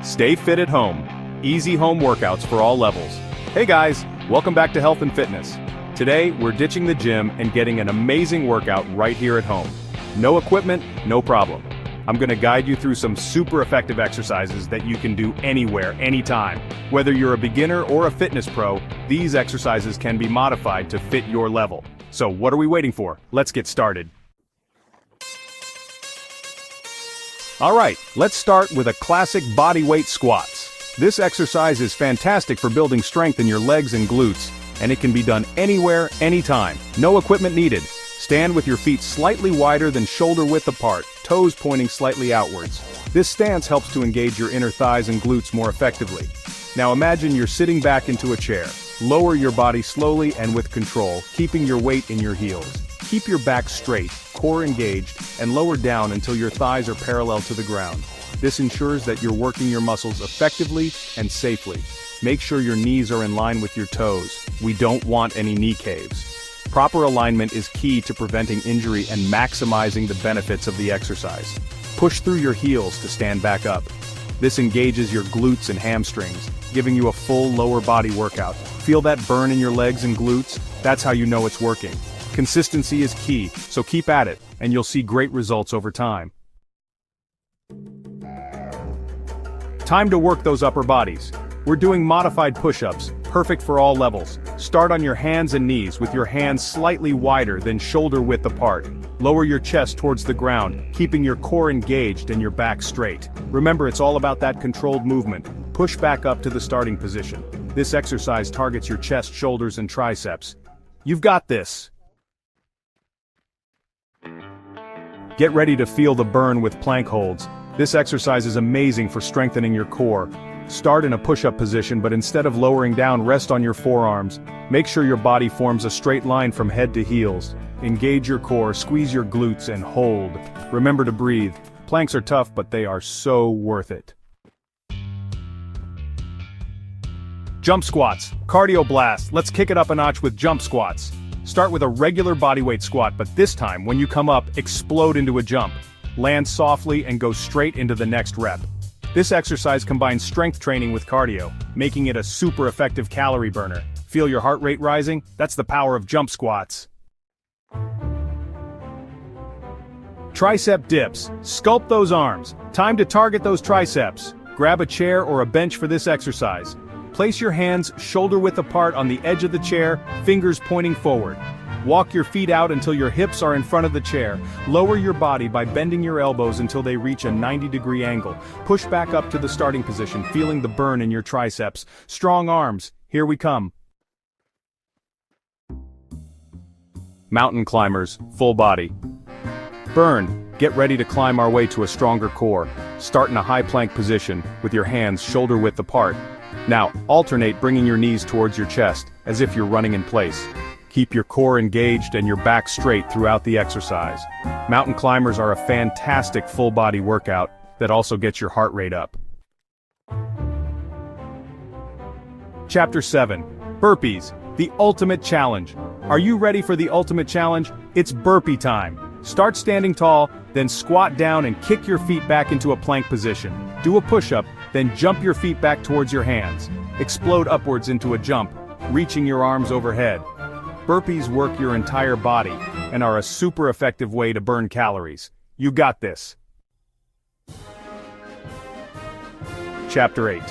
Stay fit at home. Easy home workouts for all levels. Hey guys, welcome back to Health and Fitness. Today, we're ditching the gym and getting an amazing workout right here at home. No equipment, no problem. I'm gonna guide you through some super effective exercises that you can do anywhere, anytime. Whether you're a beginner or a fitness pro, these exercises can be modified to fit your level. So what are we waiting for? Let's get started. Alright, let's start with a classic bodyweight squats. This exercise is fantastic for building strength in your legs and glutes, and it can be done anywhere, anytime. No equipment needed. Stand with your feet slightly wider than shoulder width apart, toes pointing slightly outwards. This stance helps to engage your inner thighs and glutes more effectively. Now imagine you're sitting back into a chair. Lower your body slowly and with control, keeping your weight in your heels. Keep your back straight, core engaged, and lower down until your thighs are parallel to the ground. This ensures that you're working your muscles effectively and safely. Make sure your knees are in line with your toes. We don't want any knee caves. Proper alignment is key to preventing injury and maximizing the benefits of the exercise. Push through your heels to stand back up. This engages your glutes and hamstrings, giving you a full lower body workout. Feel that burn in your legs and glutes? That's how you know it's working. Consistency is key, so keep at it, and you'll see great results over time. Time to work those upper bodies. We're doing modified push-ups, perfect for all levels. Start on your hands and knees with your hands slightly wider than shoulder width apart. Lower your chest towards the ground, keeping your core engaged and your back straight. Remember, it's all about that controlled movement. Push back up to the starting position. This exercise targets your chest, shoulders, and triceps. You've got this. Get ready to feel the burn with plank holds. This exercise is amazing for strengthening your core. Start in a push-up position, but instead of lowering down, rest on your forearms. Make sure your body forms a straight line from head to heels. Engage your core, squeeze your glutes, and hold. Remember to breathe. Planks are tough, but they are so worth it. Jump squats. Cardio blast. Let's kick it up a notch with jump squats. Start with a regular bodyweight squat, but this time, when you come up, explode into a jump. Land softly and go straight into the next rep. This exercise combines strength training with cardio, making it a super effective calorie burner. Feel your heart rate rising? That's the power of jump squats. Tricep dips. Sculpt those arms. Time to target those triceps. Grab a chair or a bench for this exercise. Place your hands shoulder width apart on the edge of the chair, fingers pointing forward. Walk your feet out until your hips are in front of the chair. Lower your body by bending your elbows until they reach a 90-degree angle. Push back up to the starting position, feeling the burn in your triceps. Strong arms. Here we come. Mountain climbers, full body. Burn. Get ready to climb our way to a stronger core. Start in a high plank position, with your hands shoulder width apart. Now, alternate bringing your knees towards your chest, as if you're running in place. Keep your core engaged and your back straight throughout the exercise. Mountain climbers are a fantastic full-body workout that also gets your heart rate up. Chapter 7. Burpees, the ultimate challenge. Are you ready for the ultimate challenge? It's burpee time. Start standing tall, then squat down and kick your feet back into a plank position. Do a push-up, then jump your feet back towards your hands. Explode upwards into a jump, reaching your arms overhead. Burpees work your entire body and are a super effective way to burn calories. You got this. Chapter 8.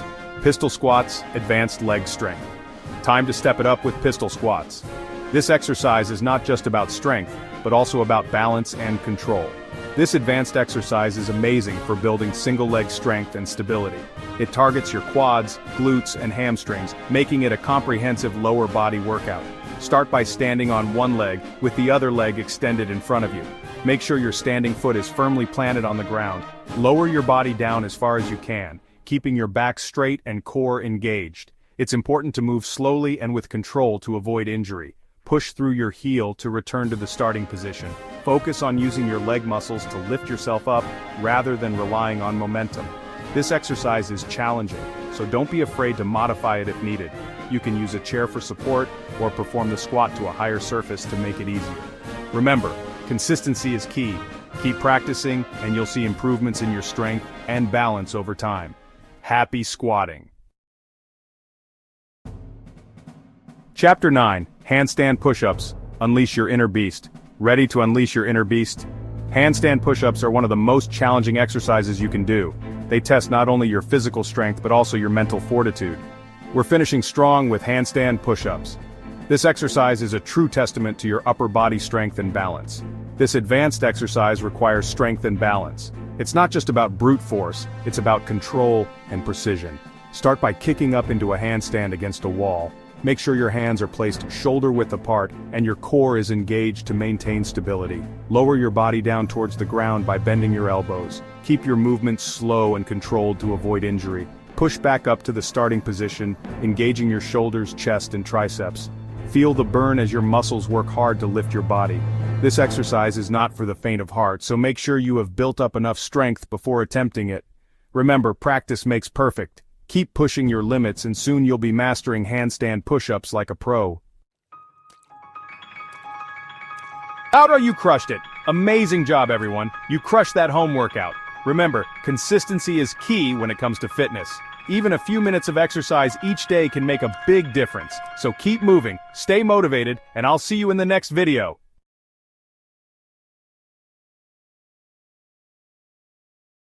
Pistol squats, advanced leg strength. Time to step it up with pistol squats. This exercise is not just about strength, but also about balance and control. This advanced exercise is amazing for building single leg strength and stability. It targets your quads, glutes, and hamstrings, making it a comprehensive lower body workout. Start by standing on one leg, with the other leg extended in front of you. Make sure your standing foot is firmly planted on the ground. Lower your body down as far as you can, keeping your back straight and core engaged. It's important to move slowly and with control to avoid injury. Push through your heel to return to the starting position. Focus on using your leg muscles to lift yourself up, rather than relying on momentum. This exercise is challenging, so don't be afraid to modify it if needed. You can use a chair for support, or perform the squat to a higher surface to make it easier. Remember, consistency is key. Keep practicing, and you'll see improvements in your strength and balance over time. Happy squatting. Chapter 9, Handstand Push-Ups. Unleash your inner beast. Ready to unleash your inner beast? Handstand push-ups are one of the most challenging exercises you can do. They test not only your physical strength but also your mental fortitude. We're finishing strong with handstand push-ups. This exercise is a true testament to your upper body strength and balance. This advanced exercise requires strength and balance. It's not just about brute force, it's about control and precision. Start by kicking up into a handstand against a wall. Make sure your hands are placed shoulder-width apart and your core is engaged to maintain stability. Lower your body down towards the ground by bending your elbows. Keep your movements slow and controlled to avoid injury. Push back up to the starting position, engaging your shoulders, chest, and triceps. Feel the burn as your muscles work hard to lift your body. This exercise is not for the faint of heart, so make sure you have built up enough strength before attempting it. Remember, practice makes perfect. Keep pushing your limits and soon you'll be mastering handstand push-ups like a pro. Outra, you crushed it! Amazing job, everyone. You crushed that home workout. Remember, consistency is key when it comes to fitness. Even a few minutes of exercise each day can make a big difference. So keep moving, stay motivated, and I'll see you in the next video.